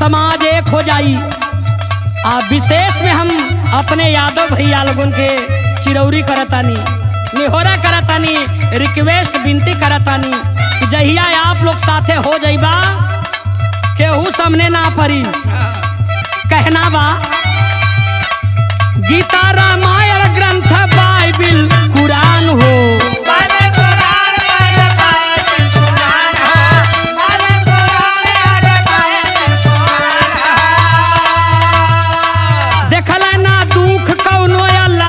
समाज एक हो जाई। आ विशेष में हम अपने यादव भैया लोगन के चिरौरी करतानी, निहोरा करतानी, रिक्वेस्ट विनती करतानी कि जहिया आप लोग साथे हो जाइबा केहू सामने ना पड़ी। कहना बा गीता रामायण